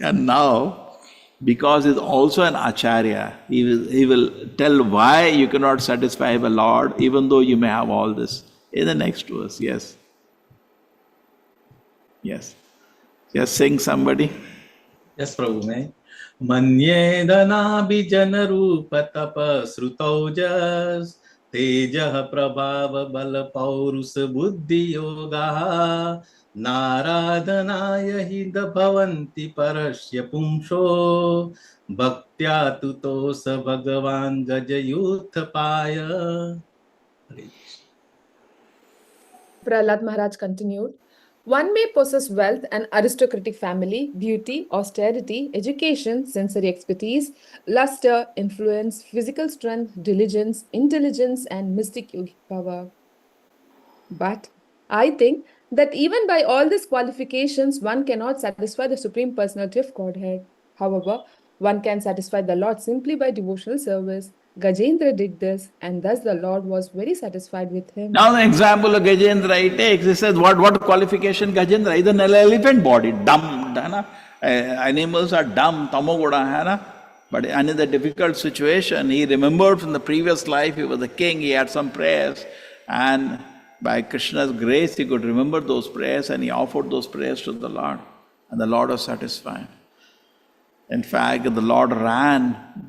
And now, because he's also an acharya, he will tell why you cannot satisfy the Lord, even though you may have all this. In the next verse, yes. Yes. Just sing somebody. Yes, Prabhu, may. मन्येदनाभिजनरूप श्रुतौजस् तेजः प्रभाव बल पौरुष बुद्धि योगाः नाराधनाय हि भवन्ति परस्य पुंसो भक्त्या तुतोष भगवान् गजयूथपाय. Prahlad Maharaj continued, "One may possess wealth, an aristocratic family, beauty, austerity, education, sensory expertise, luster, influence, physical strength, diligence, intelligence, and mystic yogic power. But I think that even by all these qualifications, one cannot satisfy the Supreme Personality of Godhead. However, one can satisfy the Lord simply by devotional service. Gajendra did this, and thus the Lord was very satisfied with him." Now the example of Gajendra he takes, he says, what qualification Gajendra? He's an elephant body, dumb. Animals are dumb, tamoguda. But in the difficult situation, he remembered from the previous life, he was a king, he had some prayers, and by Krishna's grace, he could remember those prayers and he offered those prayers to the Lord. And the Lord was satisfied. In fact, the Lord ran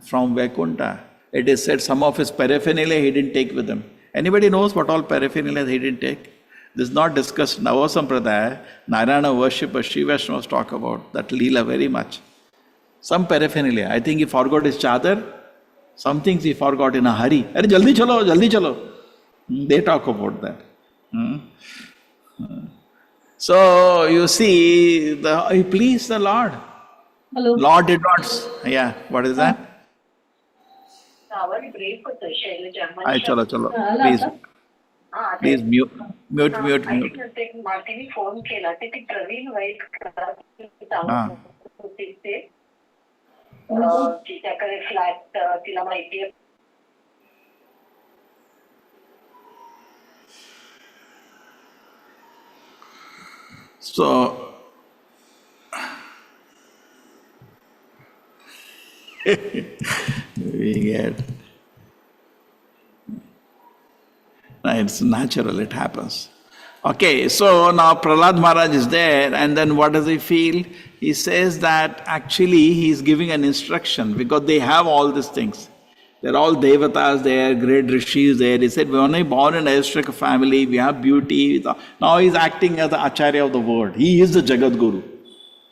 from Vaikuntha. It is said some of his paraphernalia he didn't take with him. Anybody knows what all paraphernalia he didn't take? This is not discussed in our Sampradaya. Narayana worshippers, Sri Vaishnavas talk about that Leela very much. Some paraphernalia. I think he forgot his chadar. Some things he forgot in a hurry. Arey, jaldi chalo, jaldi chalo. They talk about that. So you see, he pleased the Lord. Hello. Lord did not. Yeah, what is that? Hi, chalo, chalo. Please mute. तिच्याकडे flat तिला माहिती आहे. So We get. No, it's natural, it happens. Okay, so now Prahlad Maharaj is there, and then what does he feel? He says that actually he is giving an instruction because they have all these things. They're all devatas there, great rishis there. He said, we're only born in an aristocratic family, we have beauty. Now he's acting as the acharya of the world. He is the Jagat Guru.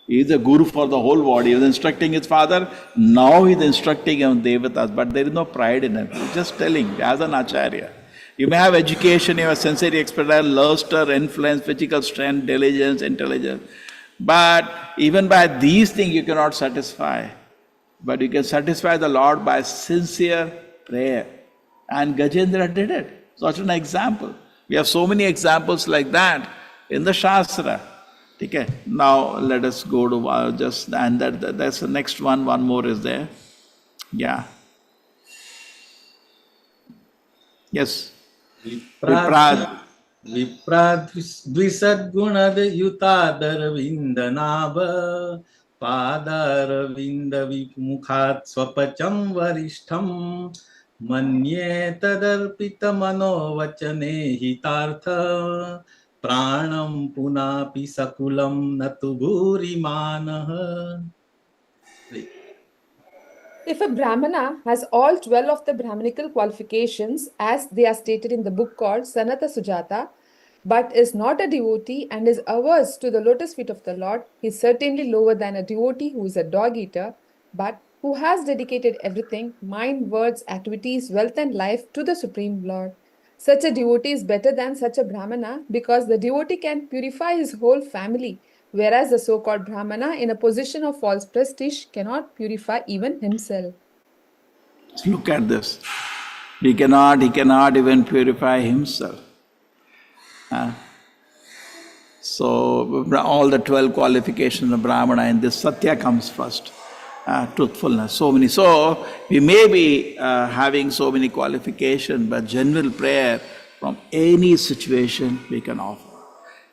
He is a guru for the whole world. He was instructing his father, now he's instructing him devatas, but there is no pride in him. He's just telling, as an acharya. You may have education, you have sensory expertise, luster, influence, physical strength, diligence, intelligence. But even by these things you cannot satisfy. But you can satisfy the Lord by sincere prayer. And Gajendra did it. Such an example. We have so many examples like that in the Shastra. Okay. Now let us go to and that's the next one. One more is there. Yeah. Yes. विप्राद्विसद्गुणद युतादरविन्दनाभ पादारविन्द विमुखात् स्वपचं वरिष्ठं मन्ये तदर्पितमनोवचने हितार्थ प्राणं पुनापि सकुलं न तु भूरिमानः. If a Brahmana has all 12 of the Brahmanical qualifications as they are stated in the book called Sanata Sujata, but is not a devotee and is averse to the lotus feet of the Lord, he is certainly lower than a devotee who is a dog eater, but who has dedicated everything, mind, words, activities, wealth and life to the Supreme Lord. Such a devotee is better than such a Brahmana because the devotee can purify his whole family, whereas the so-called Brahmana in a position of false prestige cannot purify even himself. Look at this. He cannot even purify himself. So all the 12 qualifications of Brahmana in this Satya comes first. Truthfulness, so many. So we may be having so many qualifications, but general prayer from any situation we can offer.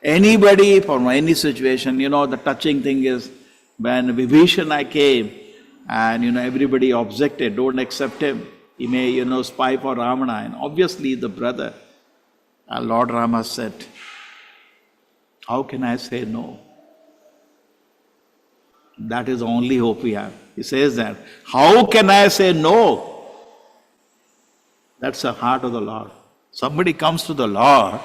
Anybody from any situation, the touching thing is when Vibhishana came and everybody objected, don't accept him. He may, spy for Ravana, and obviously the brother. And Lord Rama said, how can I say no? That is the only hope we have. He says that. How can I say no? That's the heart of the Lord. Somebody comes to the Lord,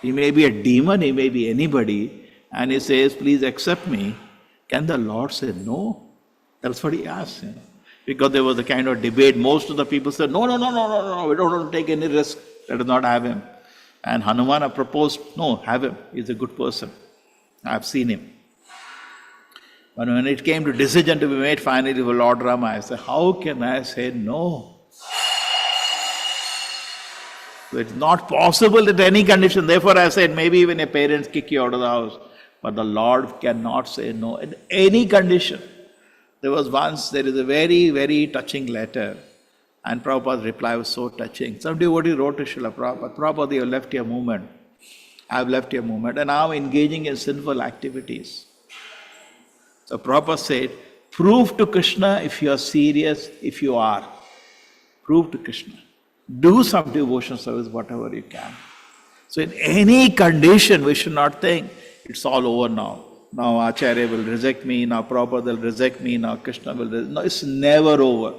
he may be a demon, he may be anybody, and he says, please accept me. Can the Lord say no? That's what he asks. Because there was a kind of debate. Most of the people said, no, we don't want to take any risk. Let us not have him. And Hanumana proposed, no, have him. He's a good person. I've seen him. But when it came to decision to be made finally for Lord Rama, I said, how can I say no? So it's not possible at any condition. Therefore I said, maybe even your parents kick you out of the house. But the Lord cannot say no in any condition. There is a very, very touching letter. And Prabhupada's reply was so touching. Some devotee wrote to Srila Prabhupada, Prabhupada, you have left your movement. I have left your movement and now I'm engaging in sinful activities. So Prabhupada said, prove to Krishna if you are serious, if you are. Prove to Krishna. Do some devotion service, whatever you can. So in any condition, we should not think, it's all over now. Now Acharya will reject me, now Prabhupada will reject me, now Krishna will reject me. No, it's never over.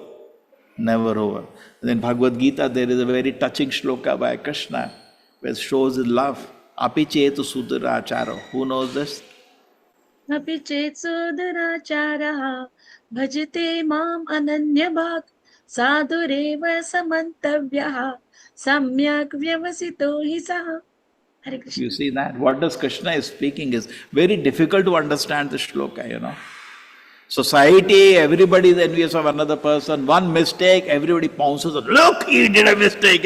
Never over. And in Bhagavad Gita, there is a very touching shloka by Krishna, which shows his love. Api chetu sudara acharo. Who knows this? Api chet sudarachaраha bhajate mam ananyabhak sadhureva samantavyaha samyak vyavasito hi saha. Hare Krishna. You see that? What does Krishna is speaking is very difficult to understand the shloka, Society, everybody is envious of another person. One mistake, everybody pounces on, look, he did a mistake,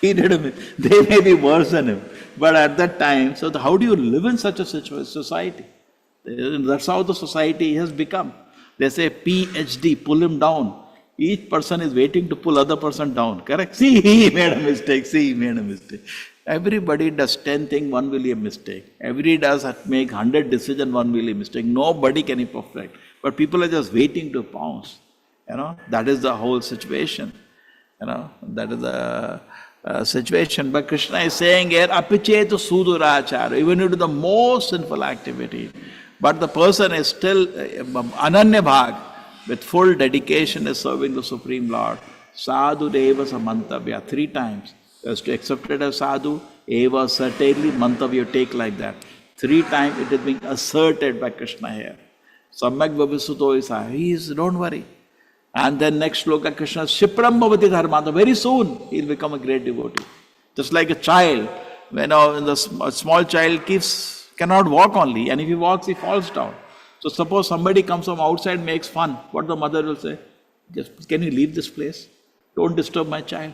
He did a mistake. They may be worse than him. But at that time, so how do you live in such a society? That's how the society has become. They say PhD, pull him down. Each person is waiting to pull other person down. Correct? See, he made a mistake. Everybody does 10 things, one will be a mistake. Everybody does make 100 decisions, one will be a mistake. Nobody can be perfect. But people are just waiting to pounce. That is the whole situation. That is the situation. But Krishna is saying here, apichetu sudurachara, even into the most sinful activity. But the person is still ananya bhag, with full dedication is serving the Supreme Lord. Sadhu deva samantavya, 3 times. You have to accept it as sadhu, eva certainly, mantavya take like that. 3 times it is being asserted by Krishna here. Samyak vavisuto isa, he is, don't worry. And then next sloka, Krishna, Shipram bhavati dharmata, very soon he will become a great devotee. Just like a child, when a small child cannot walk only, and if he walks, he falls down. So suppose somebody comes from outside, makes fun, what the mother will say? Just, can you leave this place? Don't disturb my child.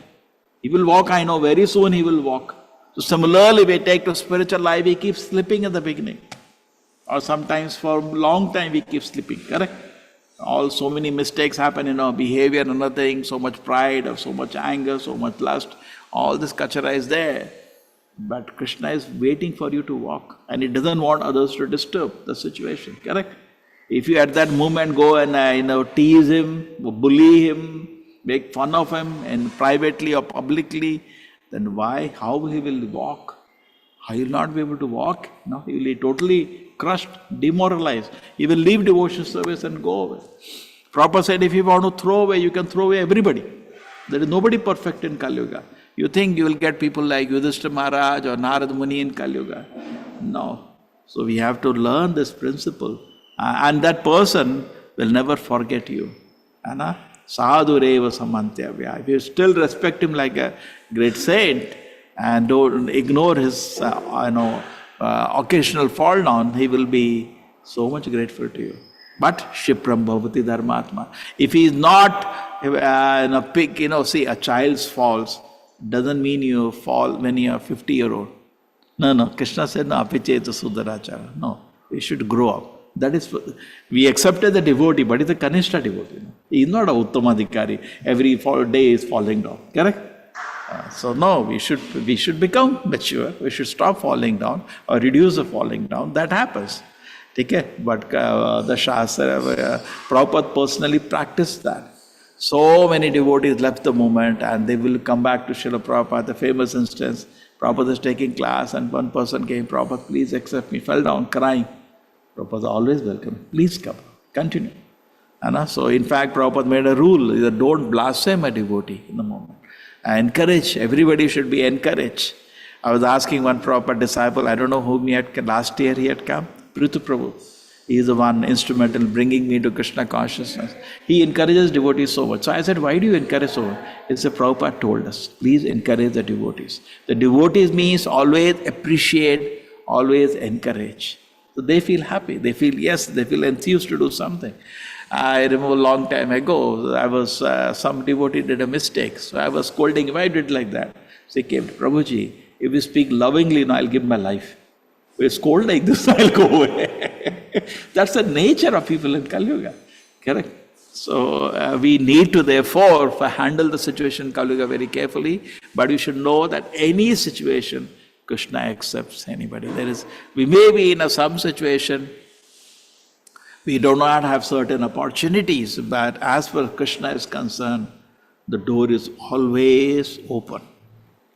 He will walk, I know, very soon he will walk. So similarly, we take to spiritual life, we keep slipping in the beginning. Or sometimes for a long time we keep slipping, correct? So many mistakes happen in our behavior and other things, so much pride, or so much anger, so much lust, all this kachara is there. But Krishna is waiting for you to walk, and he doesn't want others to disturb the situation, correct? If you at that moment go and tease him, bully him, make fun of him, and privately or publicly, then why? How he will walk? He will not be able to walk. No, he will be totally crushed, demoralized. He will leave devotion service and go away. Prabhupada said, if you want to throw away, you can throw away everybody. There is nobody perfect in Kali Yuga. You think you will get people like Yudhishthira Maharaj or Narad Muni in Kali Yuga? No. So we have to learn this principle. And that person will never forget you. Sadhu reva samantyavya. If you still respect him like a great saint and don't ignore his occasional fall down, he will be so much grateful to you. But Shipram bhavati dharmatma. If he is not see, a child's falls doesn't mean you fall when you are 50-year-old. No. Krishna said, no, apichetu sudarachara. No, we should grow up. That is, we accepted the devotee, but he's a Kanishta devotee. He is not a Uttamadhikari. Every day is falling down. Correct? So no, we should become mature. We should stop falling down or reduce the falling down. That happens. Okay? But the Shastra, Prabhupada personally practiced that. So many devotees left the movement and they will come back to Srila Prabhupada. The famous instance, Prabhupada is taking class and one person came, Prabhupada, please accept me, fell down crying. Prabhupada always welcome. Please come, continue. So in fact, Prabhupada made a rule, don't blaspheme a devotee in the moment. Encourage, everybody should be encouraged. I was asking one Prabhupada disciple, I don't know whom last year he had come, Prithu Prabhu. He is the one instrumental in bringing me to Krishna consciousness. He encourages devotees so much. So I said, why do you encourage so much? He said, Prabhupada told us, please encourage the devotees. The devotees means always appreciate, always encourage. So they feel happy, they feel enthused to do something. I remember a long time ago, some devotee did a mistake. So I was scolding him, why did like that? So he came, Prabhuji, if you speak lovingly, I'll give my life. If you scold like this, I'll go away. That's the nature of people in Kali Yuga. Correct? So we need to therefore handle the situation in Kali Yuga very carefully, but we should know that any situation, Krishna accepts anybody. We may be in some situation, we do not have certain opportunities, but as far as Krishna is concerned, the door is always open.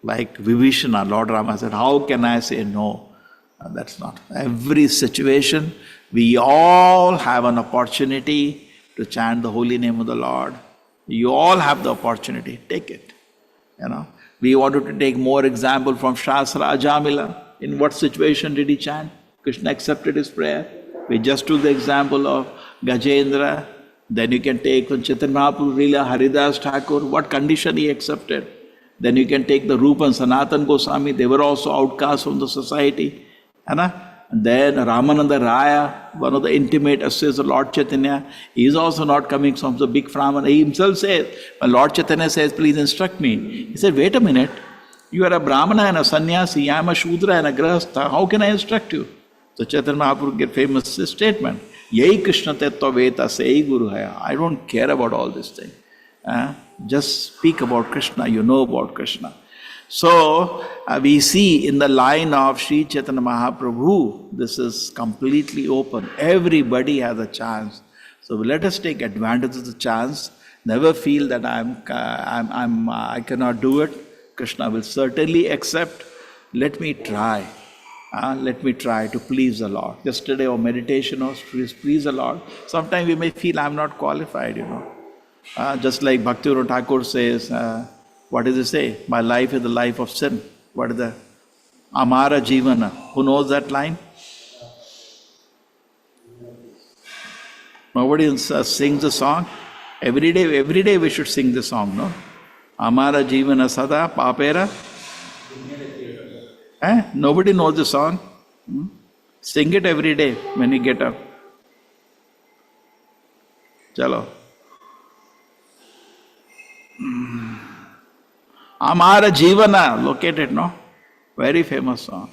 Like Vibhishana, Lord Rama said, how can I say no? That's not. Every situation, we all have an opportunity to chant the holy name of the Lord. You all have the opportunity, take it. We wanted to take more example from Shastra Ajamila. In what situation did he chant? Krishna accepted his prayer. We just took the example of Gajendra. Then you can take from Chaitanya Mahaprabhu, Leela, Haridas Thakur, what condition he accepted. Then you can take the Rupa and Sanatan Goswami, they were also outcasts from the society. And then Ramananda Raya, one of the intimate associates of Lord Chaitanya, he is also not coming from the big Brahmana. He himself says, when Lord Chaitanya says, please instruct me, he said, wait a minute, you are a Brahmana and a sannyasi, I am a Shudra and a Grahastha, how can I instruct you? So Chaitanya Mahaprabhu gave famous statement, Yai Krishna Tattva Veta Sei Guru Haya. I don't care about all this thing. Just speak about Krishna, you know about Krishna. So we see in the line of Sri Chaitanya Mahaprabhu, this is completely open. Everybody has a chance. So let us take advantage of the chance Never feel that I cannot do it. Krishna will certainly accept. Let me try. Let me try to please the Lord. Yesterday our meditation was to please the Lord. Sometimes we may feel I'm not qualified, just like Bhaktivinoda Thakur says, what does he say? My life is the life of sin. What is that? Amara Jivana. Who knows that line? Nobody sings the song. Every day we should sing the song, no? Amara Jivana Sada Papera. Nobody knows the song. Sing it every day when you get up. Chalo. Amara Jivana, located, no? Very famous song.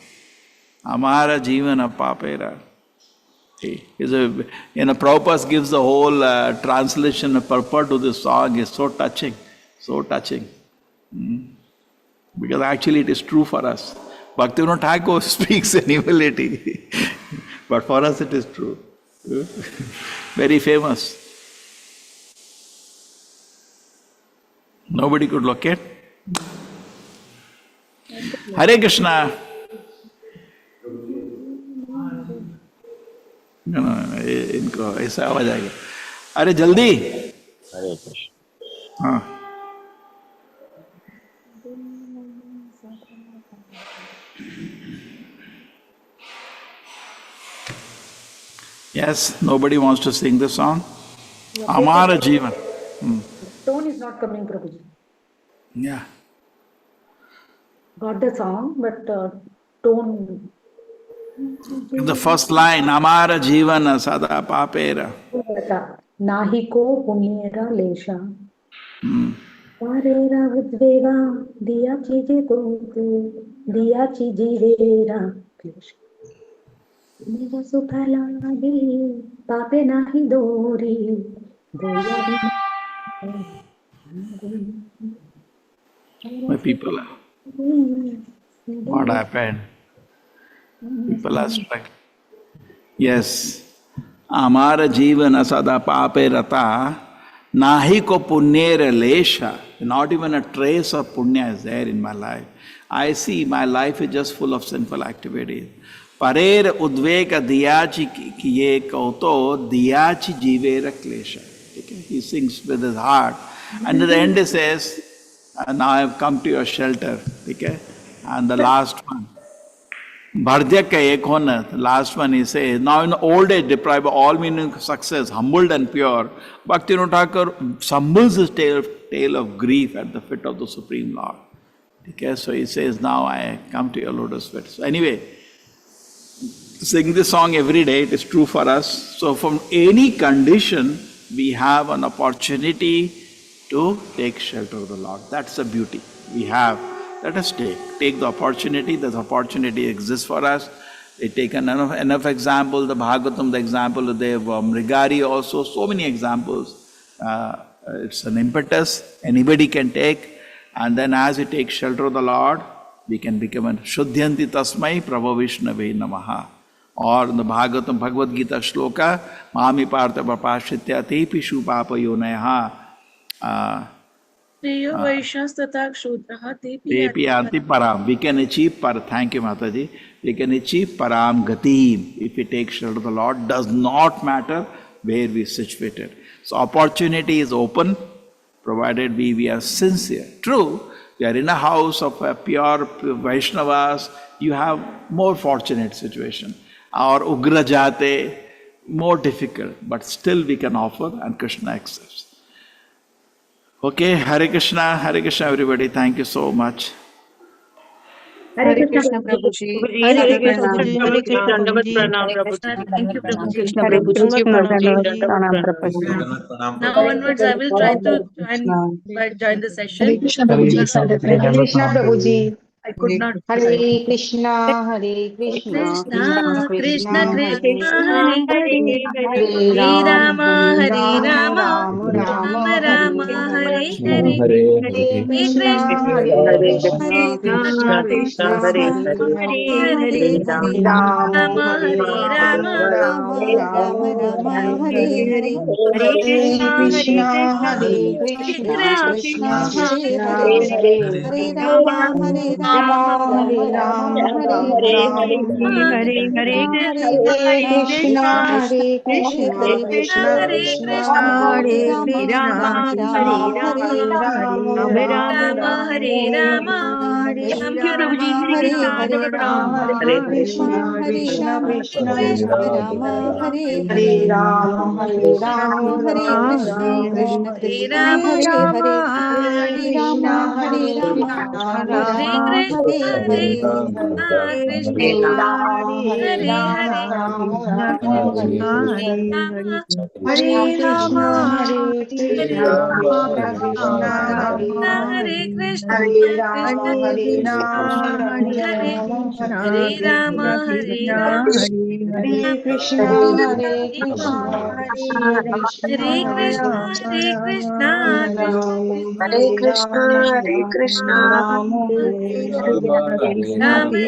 Amara Jivana Papera. Prabhupada gives the whole translation and purport to this song. Is so touching, so touching. Because actually it is true for us. Bhaktivinoda Thakur speaks in humility, but for us it is true. Very famous. Nobody could locate. Hare Krishna. इनको ऐसा आवाज आएगा. अरे जल्दी. हरे कृष्ण. हाँ. Yes, nobody wants to sing the song. Amara Jivan. Tone is not coming, Prabhuji. Yeah. Got the song, but tone. The first line, Amara Jivana Sada Papera. Nahiko Punira Lesha. Parera Udvega, Dia Chiji Kuntu, Dia Chiji Vera. Neva Supaladi, Pape Nahi Dori, My people, what happened? People are struck. Yes. Amara Jivana Sada Pape Rata, Nahi ko punyera lesha. Not even a trace of punya is there in my life. I see my life is just full of sinful activities. Parer udveka diyachi kiye kauto diyachi jivera klesha. He sings with his heart. And at the end he says, now I have come to your shelter. Okay? And the last one. Bhardhyaka Ekhona, the last one he says, now in old age deprived of all meaning of success, humbled and pure, Bhaktivinoda Thakur humbles his tale of grief at the feet of the Supreme Lord. Okay, so he says, now I come to your lotus feet. So anyway, sing this song every day, it is true for us. So from any condition, we have an opportunity to take shelter of the Lord. That's the beauty we have. Let us take the opportunity. This opportunity exists for us. They take enough examples. The Bhagavatam, the example of the Mrigari also, so many examples. It's an impetus anybody can take. And then as we take shelter of the Lord, we can become a Shuddhyanti Tasmai Prabhu Vishnave Namaha. Or in the Bhagavatam, Bhagavad Gita Shloka, Mami Partha Papashitya Tepi Shupapa Yonayaha. Priyo Vaishyas Tata Kshudraha Tepi Anti Param. We can achieve thank you Mataji. We can achieve Param Gatim if we take shelter of the Lord. Does not matter where we situated. So opportunity is open, provided we are sincere. True, we are in a house of pure Vaishnavas, you have more fortunate situation. Our Ugra Jate, more difficult, but still we can offer and Krishna accepts. Okay, Hare Krishna everybody, thank you so much. Hare Krishna Prabhuji. Hare Krishna Prabhuji. Hare Krishna Dandavat Prabhuji. Pranam Prabhuji. Thank you Prabhuji. Krishna Prabhuji. Pranam Prabhuji. Now onwards I will try to join the session. Hare Krishna Prabhuji. Hare Krishna Prabhuji. I could not. Hare Krishna, Hare Krishna, Krishna Krishna Hare Krishna Hare Hare, Hare Hare Rama, Rama Hare Hare Rama, Rama, Rama Rama Rama, Rama Hare Hare Hare Krishna, Hare Krishna, Krishna Krishna, Hare Hare, Hare Rama, Hare Rama, Rama Rama, Hare Hare. Hare Krishna, Hare Krishna, Krishna Krishna, Hare Hare Rama, Hare Rama, Rama Rama, Hare Hare. Hare Krishna, Hare Krishna, Krishna Krishna, Hare Rama, Rama Rama, Hare Hare, Rama Rama, Hare Rama, Hare Hare, Hare Krishna, Krishna Krishna, Rama, Hare Hare, Hare Rama, Hare Krishna, Krishna Krishna, Hare Hare, Hare Rama, Hare Rama, Rama Hare Hare, Hare Rama, Hare Rama, Rama Hare Hare. Hare Krishna, Hare Krishna, Krishna Krishna, Hare Hare, Hare Rama, Hare Rama, Rama Rama, Hare Hare. Hare Krishna, Hare Krishna, Krishna Krishna, Hare Rama, Hare Rama, Rama Rama, Hare Hare.